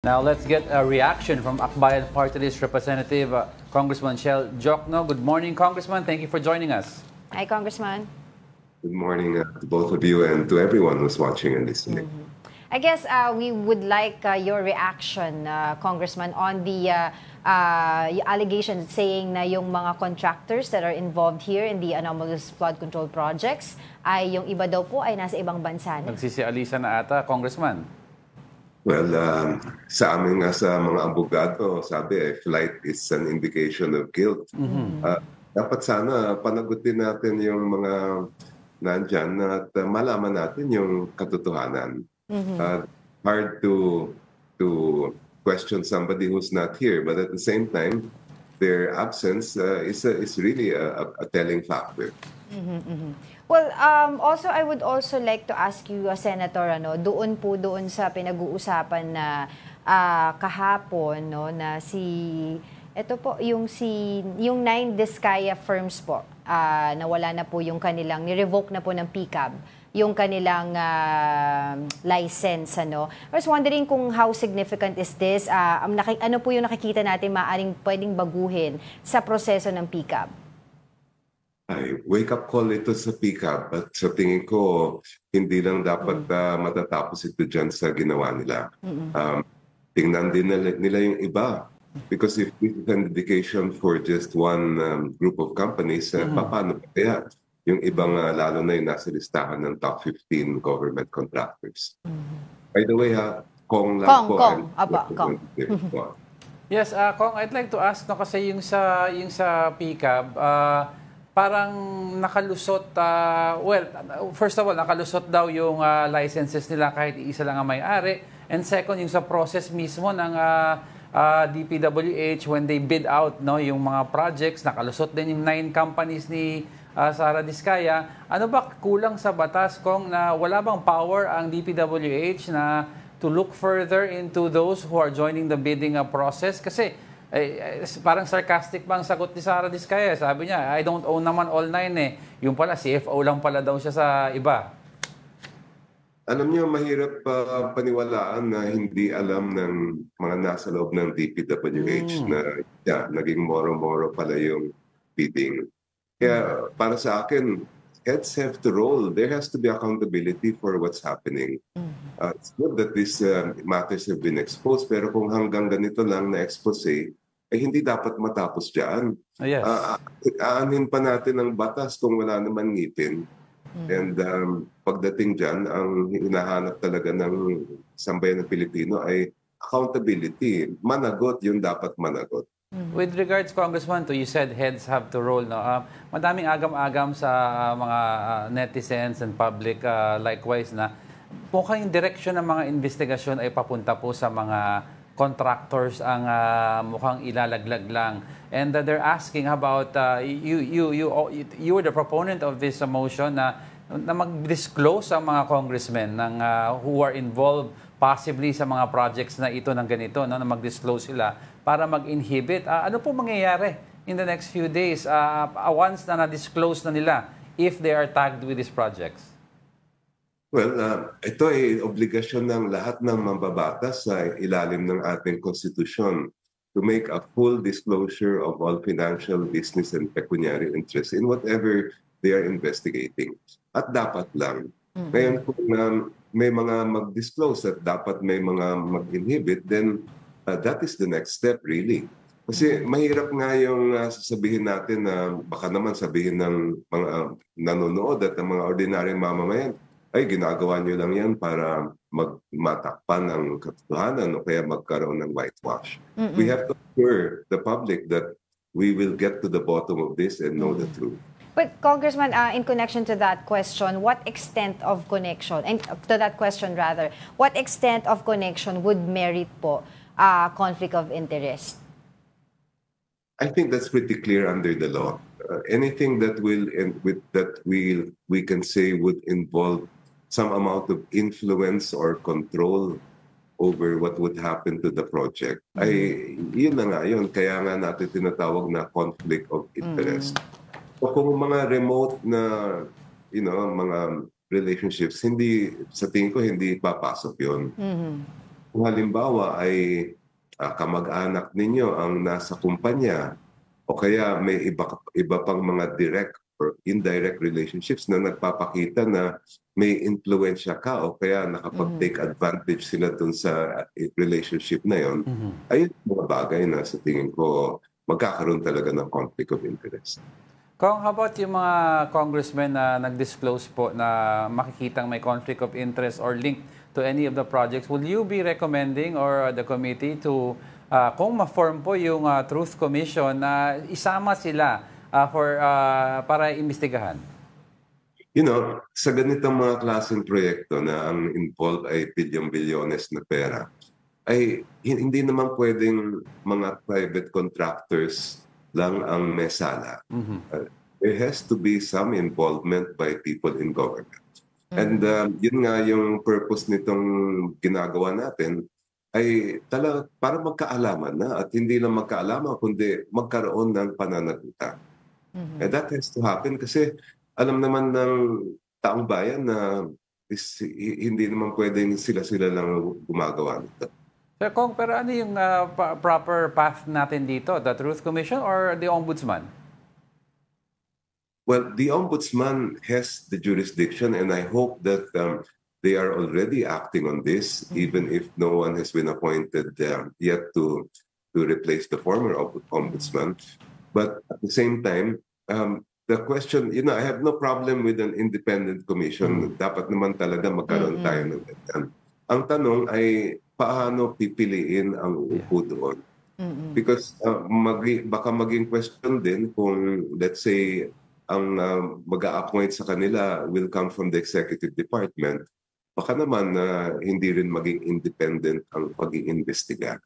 Now let's get a reaction from Akbayan Party List Representative Congressman Shell Jokno. Good morning, Congressman. Thank you for joining us. Hi, Congressman. Good morning to both of you and to everyone who's watching and listening. I guess we would like your reaction, Congressman, on the allegations saying na yung mga contractors that are involved here in the anomalous flood control projects ay yung iba daw po ay nasa ibang bansa na. Nagsisialisa na ata, Congressman. Well, sa amin nga sa mga abogado, sabi flight is an indication of guilt. Dapat sana panagutin natin yung mga nandyan at malaman natin yung katotohanan. Hard to question somebody who's not here, but at the same time, their absence is really a telling factor. Well, also I would also like to ask you, Senator, doon sa pinag-uusapan na kahapon, no, na ito po yung 9 Diskaya firms po, nawala na po yung kanilang ni-revoke na po ng PCAB yung kanilang license, I was wondering kung how significant is this? Ano po yung nakikita natin maaring pwedeng baguhin sa proseso ng PCAB? Ay, wake-up call ito sa PCAB at sa tingin ko, hindi lang dapat matatapos ito dyan sa ginawa nila. Tingnan din nila yung iba. Because if this is an indication for just one group of companies, paano ba kaya yung ibang lalo na yung nasa listahan ng top 15 government contractors? By the way, Kong lang po. Kong. Yes, Kong, I'd like to ask, no, kasi yung sa PCAB, parang nakalusot, first of all, nakalusot daw yung licenses nila kahit isa lang ang may-ari. And second, yung sa process mismo ng DPWH when they bid out, no, yung mga projects, nakalusot din yung 9 companies ni Sara Diskaya. Ano ba kulang sa batas, Kong, na wala bang power ang DPWH na to look further into those who are joining the bidding process? Kasi parang sarcastic bang sagot ni Sara Diskaya. Sabi niya, I don't own naman all 9 eh. Yung pala, CFO lang pala daw siya sa iba. Alam niyo, mahirap paniwalaan na hindi alam ng mga nasa loob ng DPWH na naging moro-moro pala yung bidding. Kaya para sa akin, heads have to roll. There has to be accountability for what's happening. It's good that these matters have been exposed, pero kung hanggang ganito lang na expose, ay hindi dapat matapos dyan. Yes. Aanin pa natin ang batas kung wala naman ngipin. And pagdating dyan, ang hinahanap talaga ng sambayan ng Pilipino ay accountability. Managot yung dapat managot. With regards, Congressman, you said heads have to roll. No? Madaming agam-agam sa mga netizens and public likewise na mukhang yung direksyon ng mga investigasyon ay papunta po sa mga contractors ang mukhang ilalaglag lang. And they're asking about, you were the proponent of this motion na mag-disclose ang mga congressmen who are involved possibly sa mga projects na ito ng ganito, no, na mag-disclose sila para mag-inhibit. Ano po mangyayari in the next few days once na na-disclose na nila if they are tagged with these projects? Well, ito ay obligasyon ng lahat ng mambabatas sa ilalim ng ating konstitusyon to make a full disclosure of all financial, business, and pecuniary interests in whatever they are investigating. At dapat lang. Ngayon, kung may mga mag-disclose at dapat may mga mag-inhibit, then that is the next step really. Kasi mahirap nga yung sasabihin natin na baka naman sabihin ng mga nanonood at ng mga ordinaryong mamamayan, ay ginagawa nyo lang yan para matakpan ang katotohanan o kaya magkaroon ng whitewash. We have to assure the public that we will get to the bottom of this and know the truth. But Congressman, in connection to that question, what extent of connection, and to that question rather, what extent of connection would merit po conflict of interest? I think that's pretty clear under the law. Anything that we can say would involve some amount of influence or control over what would happen to the project, ay yun na nga yun. Kaya nga natin tinatawag na conflict of interest. O kung mga remote na, mga relationships, hindi, sa tingin ko, hindi papasok yun. Kung halimbawa ay kamag-anak ninyo ang nasa kumpanya o kaya may iba pang mga direct or indirect relationships na nagpapakita na may influensya ka o kaya nakapag-take advantage sila dun sa relationship na yon, ayun mga bagay na sa tingin ko magkakaroon talaga ng conflict of interest. Kung how about yung mga congressmen na nag-disclose po na makikitang may conflict of interest or link to any of the projects, will you be recommending or the committee to, kung ma-form po yung Truth Commission, na isama sila para imbestigahan? You know, sa ganitong mga klaseng proyekto na ang involved ay bilyon-bilyones na pera, ay hindi naman pwedeng mga private contractors lang ang mesala. There has to be some involvement by people in government. And yun nga yung purpose nitong ginagawa natin ay talaga para magkaalaman na at hindi lang magkaalaman kundi magkaroon ng pananagutan. And that has to happen kasi alam naman ng taong bayan na hindi naman pwedeng sila-sila lang gumagawa nito. Sir Kong, pero ano yung proper path natin dito? The Truth Commission or the Ombudsman? Well, the Ombudsman has the jurisdiction and I hope that they are already acting on this, even if no one has been appointed yet to replace the former Ombudsman. But at the same time, the question, you know, I have no problem with an independent commission. Dapat naman talaga magkaroon tayo ng ganyan. Ang tanong ay paano pipiliin ang uupo doon? Because baka maging question din kung, let's say, ang mag-a-appoint sa kanila will come from the executive department, baka naman hindi rin maging independent ang pag-iimbestiga.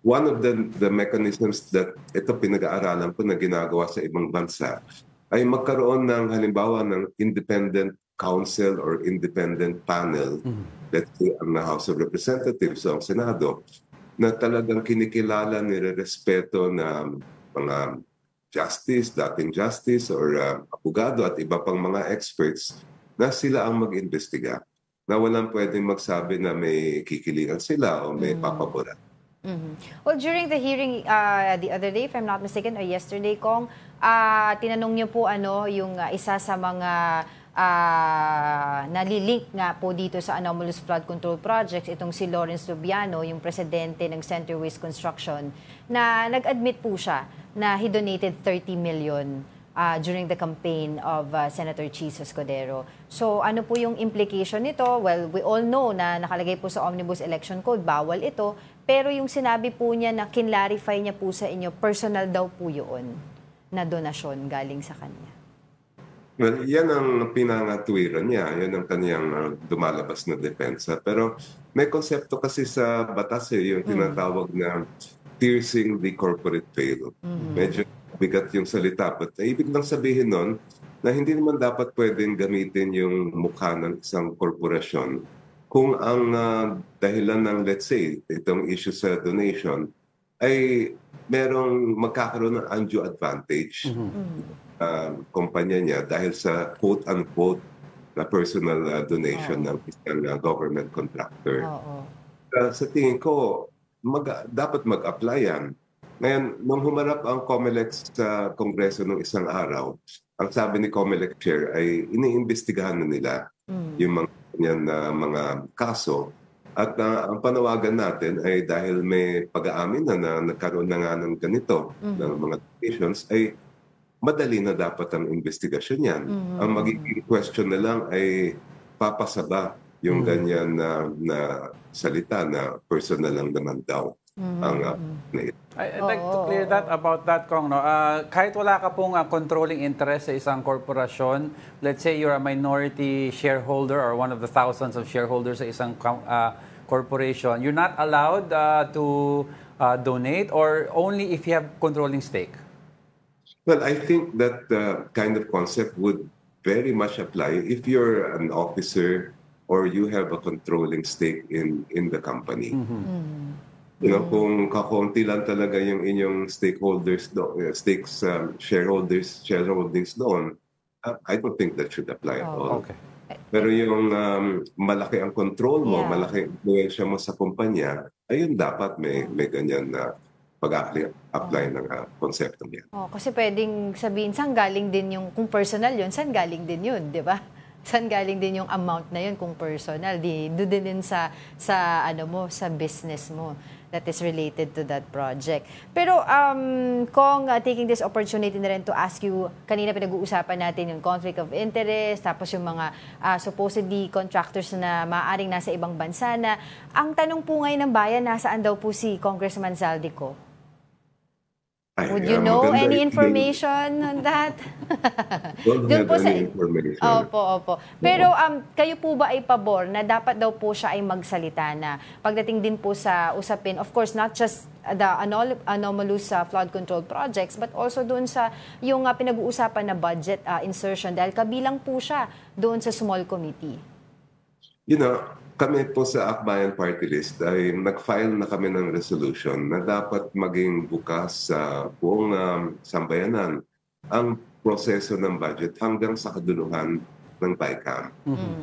One of the mechanisms that ito pinag-aaralan ko na ginagawa sa ibang bansa ay magkaroon ng halimbawa ng independent council or independent panel, let's say ang House of Representatives o ang Senado, na talagang kinikilala, nire-respeto na mga justice, dating justice or abogado at iba pang mga experts na sila ang mag-imbestiga. Na walang pwedeng magsabi na may kikilingan sila o may papaboran. Well, during the hearing the other day, if I'm not mistaken, or yesterday, Kong, tinanong niyo po yung isa sa mga nalilink nga po dito sa anomalous flood control projects, itong si Lawrence Lubiano, yung presidente ng Center Waste Construction, na nag-admit po siya na he donated 30 million during the campaign of Senator Chis Escudero. So ano po yung implication nito? Well, we all know na nakalagay po sa Omnibus Election Code, bawal ito, pero yung sinabi po niya na kinlarify niya po sa inyo, personal daw po yun na donasyon galing sa kanya. Well, yan ang pinangatwiran niya. Yan ang kaniyang lumalabas na depensa. Pero may konsepto kasi sa batas yung tinatawag na piercing the corporate veil. Medyo bigat yung salita. But ibig lang sabihin nun na hindi naman dapat pwedeng gamitin yung mukha ng isang korporasyon kung ang dahilan ng, let's say, itong issue sa donation ay merong magkakaroon ng undue advantage kumpanya niya dahil sa quote-unquote na personal donation ng isang government contractor. Sa tingin ko, dapat mag-apply yan. Ngayon, nung humarap ang COMELEC sa Kongreso ng isang araw, ang sabi ni COMELEC Chair ay iniimbestigahan na nila yung mga kaso. At ang panawagan natin ay dahil may pag-aamin na nagkaroon na nga ng ganito, ng mga donations, ay madali na dapat ang investigasyon yan. Ang magiging question na lang ay papasaba yung ganyan na salita na personal lang naman daw. I'd like to clear that about that, Kong. No? Kahit wala ka pong controlling interest sa isang korporasyon, let's say you're a minority shareholder or one of the thousands of shareholders sa isang corporation, you're not allowed to donate or only if you have controlling stake? Well, I think that kind of concept would very much apply if you're an officer or you have a controlling stake in the company. You know, kung kakonti lang talaga yung inyong stakeholders, shareholdings doon, I don't think that should apply at all. Okay. Pero yung malaki ang control mo, Yeah. malaki ang influensya mo sa kumpanya, ayun dapat may ganyan na pag-apply ng konseptong yan. Oh, kasi pwedeng sabihin, saan galing din yung, kung personal yun, saan galing din yun, di ba? Saan galing din yung amount na yun kung personal? Doon din sa ano mo, sa business mo that is related to that project. Pero Kong, taking this opportunity na rin to ask you, kanina pinag-uusapan natin yung conflict of interest, tapos yung mga supposedly contractors na maaaring nasa ibang bansa na. Ang tanong po ngayon ng bayan, nasaan daw po si Congressman Zaldico? Would you know any information on that? Don't Doon have po sa any information. Opo. Pero kayo po ba ay pabor na dapat daw po siya ay magsalita na pagdating din po sa usapin, of course, not just the anomalous flood control projects, but also doon sa yung pinag-uusapan na budget insertion dahil kabilang po siya doon sa small committee? You know, kami po sa Akbayan Party List ay nag-file na kami ng resolution na dapat maging bukas sa buong sambayanan ang proseso ng budget hanggang sa kaduluhan ng BICAM.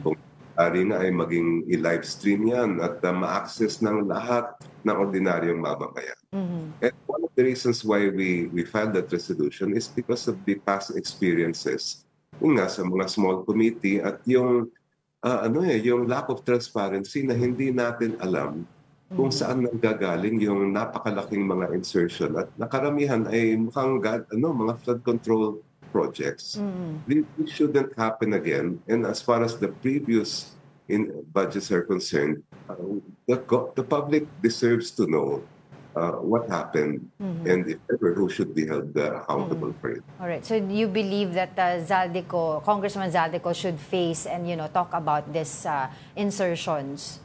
Kung ari na ay maging i-live stream yan at ma-access ng lahat ng ordinaryong mamamayan. And one of the reasons why we filed that resolution is because of the past experiences yung nga sa mga small committee at yung yung lack of transparency na hindi natin alam kung saan nanggagaling yung napakalaking mga insertion at nakaramihan ay mukhang mga flood control projects. This shouldn't happen again. And as far as the previous budgets are concerned, the public deserves to know what happened and if ever, who should be held accountable for it. All right. So you believe that Congressman Zaldico should face and talk about this insertions?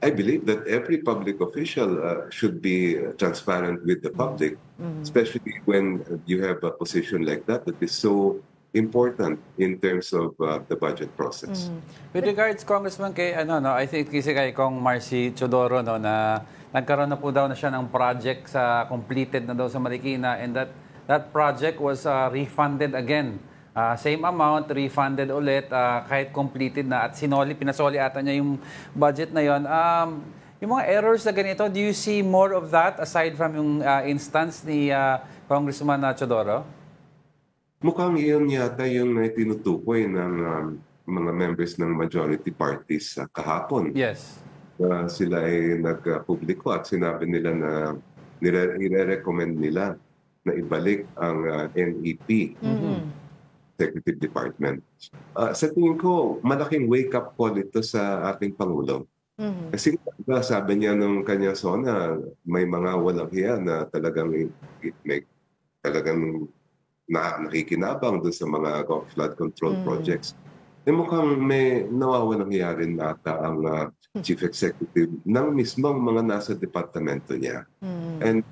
I believe that every public official should be transparent with the public, especially when you have a position like that is so important in terms of the budget process. With regards, Congressman, kay I think kasi kay Kong Marcy Chodoro na nagkaroon na po daw na siya ng project sa completed na daw sa Marikina and that project was refunded again. Same amount, refunded ulit kahit completed na at pinasoli ata niya yung budget na yon. Yung mga errors na ganito, do you see more of that aside from yung instance ni Congressman Chodoro? Mukhang iyon yata yung tinutukoy ng mga members ng majority parties kahapon. Yes. Sila ay nagpubliko at sinabi nila na nire-recommend nila na ibalik ang NEP, Executive Department. Sa tingin ko, malaking wake-up call ito sa ating Pangulo. Kasi sabi niya nung kanya sona, may mga walang hiya na talagang nakikinabang doon sa mga flood control projects. Mukhang may nawawalang hiya rin nata ang Chief Executive ng mismong mga nasa departamento niya. And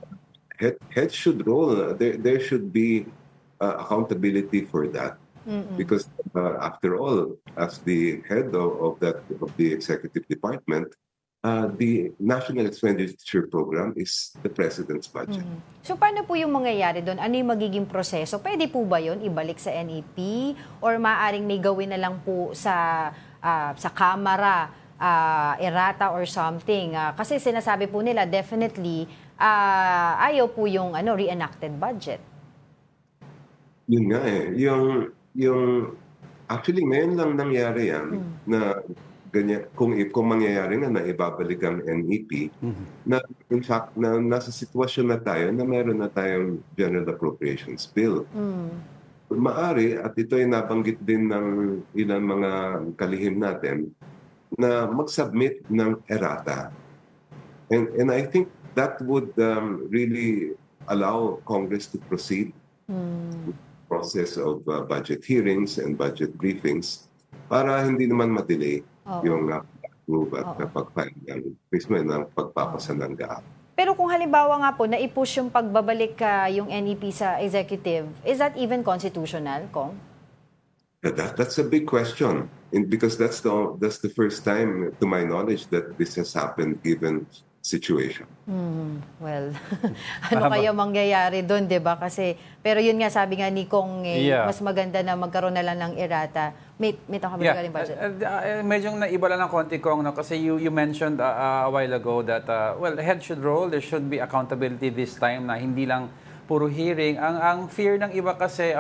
head should roll. There should be accountability for that. Because after all, as the head of the Executive Department, the National Expenditure Program is the President's budget. So paano po yung mangyayari doon? Ano yung magiging proseso? Pwede po ba yun ibalik sa NEP? Or maaaring may gawin na lang po sa Kamara, errata or something? Kasi sinasabi po nila, definitely, ayaw po yung reenacted budget. Yun nga actually ngayon lang nangyari yan na ganyan, kung mangyayari na ibabalik ang NEP, na in fact na nasa sitwasyon na tayo na meron na tayong General Appropriations Bill. Maari, at ito ay nabanggit din ng ilang mga kalihim natin, na mag-submit ng errata. And I think that would really allow Congress to proceed with the process of budget hearings and budget briefings para hindi naman ma-delay yung approve at pag-file ng pagpapasa ng GAA. Pero kung halimbawa nga po, na-i-push yung pagbabalik yung NEP sa executive, is that even constitutional, Kong? That's a big question, because that's the first time, to my knowledge, that this has happened given situation. Well, ano kaya mangyayari doon, 'di ba? Kasi pero yun nga sabi nga ni Kong mas maganda na magkaroon na lang ng errata. May kami galing budget. Medyo naiba lang ng konti Kong, no? Kasi you mentioned a while ago that well, the head should roll, there should be accountability this time na hindi lang puro hearing. Ang fear ng iba kasi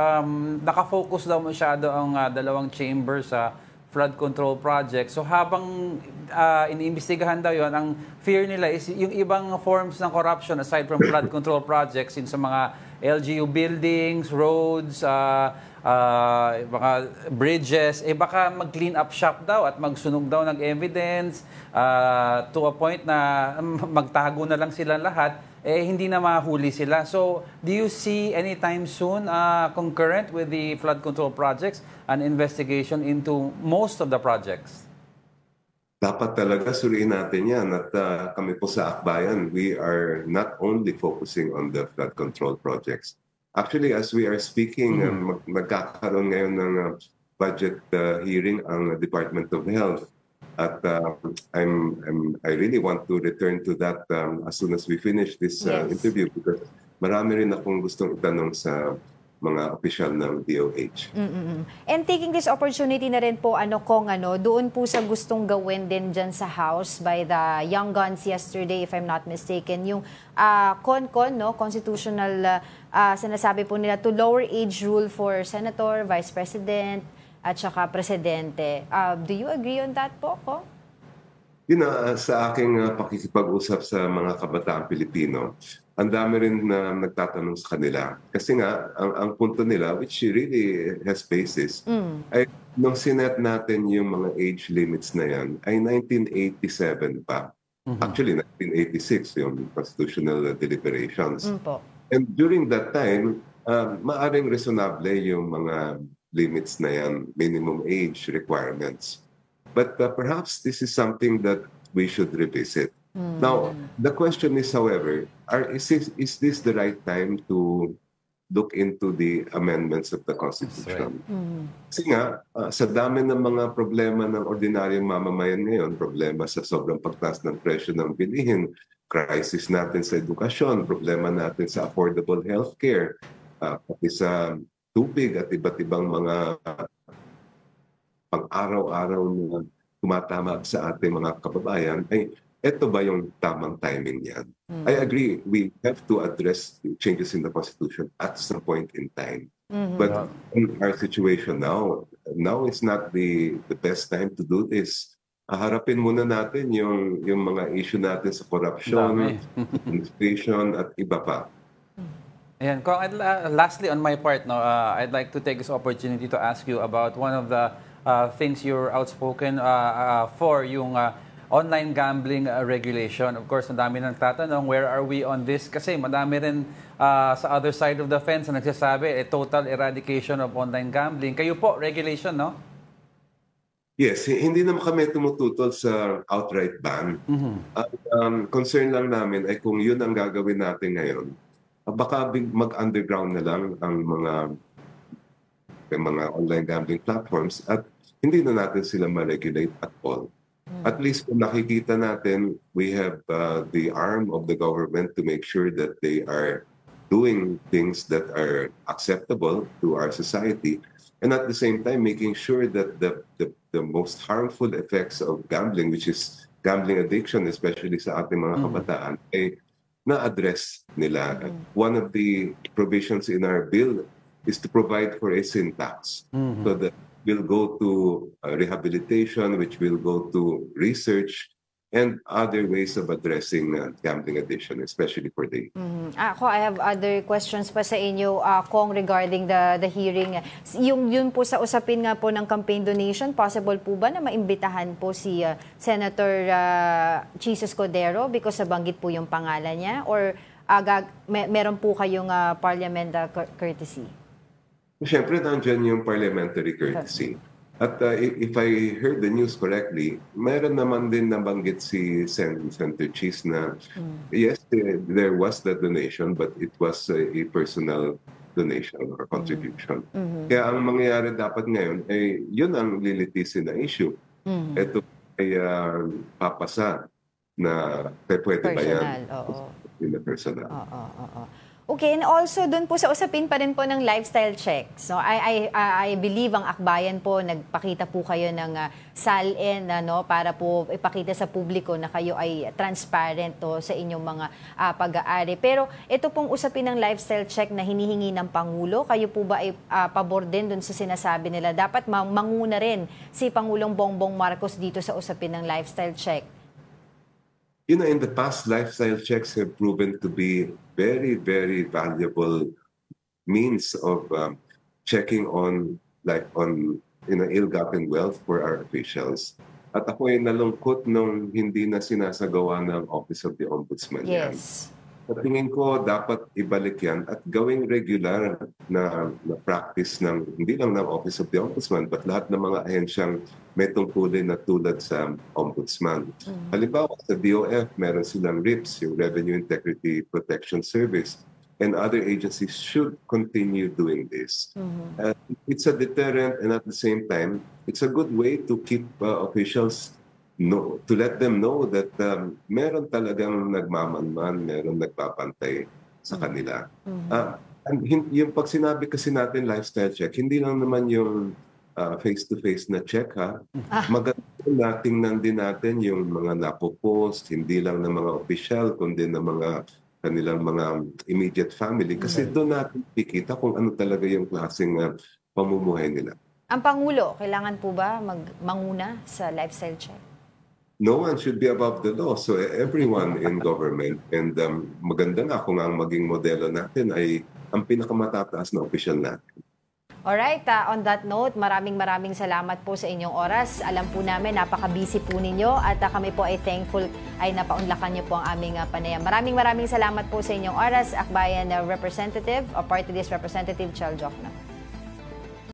nakafocus daw masyado ang dalawang chamber sa flood control project. So habang iniimbestigahan daw yon, ang fear nila is yung ibang forms ng corruption aside from flood control projects sa mga LGU buildings, roads, mga bridges, baka mag-clean up shop daw at magsunog daw ng evidence to a point na magtago na lang sila lahat, hindi na mahuli sila. So, do you see anytime soon, concurrent with the flood control projects, an investigation into most of the projects? Dapat talaga suriin natin yan at kami po sa Akbayan, we are not only focusing on the flood control projects. Actually, as we are speaking, magkakaroon ngayon ng budget hearing ang Department of Health. At I really want to return to that as soon as we finish this interview because marami rin akong gustong itanong sa mga opisyal ng DOH. And taking this opportunity na rin po, doon po sa gustong gawin din dyan sa House by the Young Guns yesterday, if I'm not mistaken, yung constitutional, sinasabi po nila to lower age rule for Senator, Vice President, at saka Presidente. Do you agree on that po, Ko? Sa aking pakikipag-usap sa mga kabataang Pilipino, ang dami rin na nagtatanong sa kanila. Kasi nga, ang punto nila, which really has basis, ay nung sinet natin yung mga age limits na yan, ay 1987 pa. Actually, 1986, yung constitutional deliberations. And during that time, maaring reasonable yung mga limits na yan, minimum age requirements. But perhaps this is something that we should revisit. Now, the question is, however, is this the right time to look into the amendments of the Constitution? Kasi nga, sa dami ng mga problema ng ordinaryong mamamayan ngayon, problema sa sobrang pagtaas ng presyo ng bilihin, crisis natin sa edukasyon, problema natin sa affordable healthcare, pati sa tubig at iba't ibang mga pang-araw-araw na tumatama sa ating mga kababayan, ay ito ba yung tamang timing yan? I agree, we have to address changes in the Constitution at some point in time. But in our situation now is not the best time to do this. Harapin muna natin yung mga issue natin sa corruption, administration at iba pa. Ayan, lastly on my part, I'd like to take this opportunity to ask you about one of the things you're outspoken for, yung online gambling regulation. Of course, madami nang tatanong, where are we on this? Kasi madami rin sa other side of the fence na nagsasabi, total eradication of online gambling. Kayo po, regulation, no? Yes, hindi naman kami tumututol sa outright ban. Concern lang namin ay kung yun ang gagawin natin ngayon, baka mag-underground na lang ang mga online gambling platforms at hindi na natin sila ma-regulate at all. At least kung nakikita natin, we have the arm of the government to make sure that they are doing things that are acceptable to our society, and at the same time making sure that the most harmful effects of gambling, which is gambling addiction, especially sa ating mga kabataan, ay na-address nila. One of the provisions in our bill is to provide for a sin tax, so that will go to rehabilitation, which will go to research and other ways of addressing gambling addiction, especially for the... Ako, I have other questions pa sa inyo, Kong, regarding the hearing. Yun po sa usapin nga po ng campaign donation, possible po ba na maimbitahan po si Senator Chis Escudero because nabanggit po yung pangalan niya? Or meron po kayong parliament courtesy? Siyempre, nandiyan yung parliamentary courtesy. At if I heard the news correctly, meron naman din nabanggit si Senator Chis na yes, there was that donation, but it was a personal donation or contribution. Kaya ang mangyayari dapat ngayon ay yun ang lilitisin na issue. Ito ay papasa na pwede ba yan? Personal, oo. In the personal. Oo. Okay, and also dun po sa usapin pa rin po ng lifestyle checks. So I believe ang akbayan po nagpakita po kayo ng SALN para po ipakita sa publiko na kayo ay transparent sa inyong mga pag-aari. Pero ito pong usapin ng lifestyle check na hinihingi ng Pangulo, kayo po ba ay pabor din dun sa sinasabi nila? Dapat manguna rin si Pangulong Bongbong Marcos dito sa usapin ng lifestyle check. You know, in the past, lifestyle checks have proven to be very, very valuable means of checking on ill-gotten wealth for our officials. At ako ay nalungkot nung hindi na sinasagawa ng Office of the Ombudsman. Yes. Sa tingin ko, dapat ibalik yan at gawing regular na practice ng, hindi lang ng Office of the Ombudsman, but lahat ng mga ahensyang may tungkulin na tulad sa Ombudsman. Halimbawa, sa DOF, meron silang RIPS, yung Revenue Integrity Protection Service, and other agencies should continue doing this. It's a deterrent, and at the same time, it's a good way to keep officials to let them know that meron talagang nagmamanman, meron nagpapantay sa kanila. Yung pag sinabi kasi natin lifestyle check, hindi lang naman yung face-to-face na check, ha? Maganda na tingnan din natin yung mga napopost, hindi lang ng mga official, kundi ng mga kanilang mga immediate family. Kasi doon natin kikita kung ano talaga yung klaseng pamumuhay nila. Ang Pangulo, kailangan po ba manguna sa lifestyle check? No one should be above the law. So everyone in government, and maganda nga kung ang maging modelo natin ay ang pinakamataas na opisyal natin. Alright, on that note, maraming salamat po sa inyong oras. Alam po namin, napaka-busy po ninyo at kami po ay thankful ay napaunlakan niyo po ang aming panayam. Maraming salamat po sa inyong oras, Akbayan Representative o Party List Representative Chal Jokno.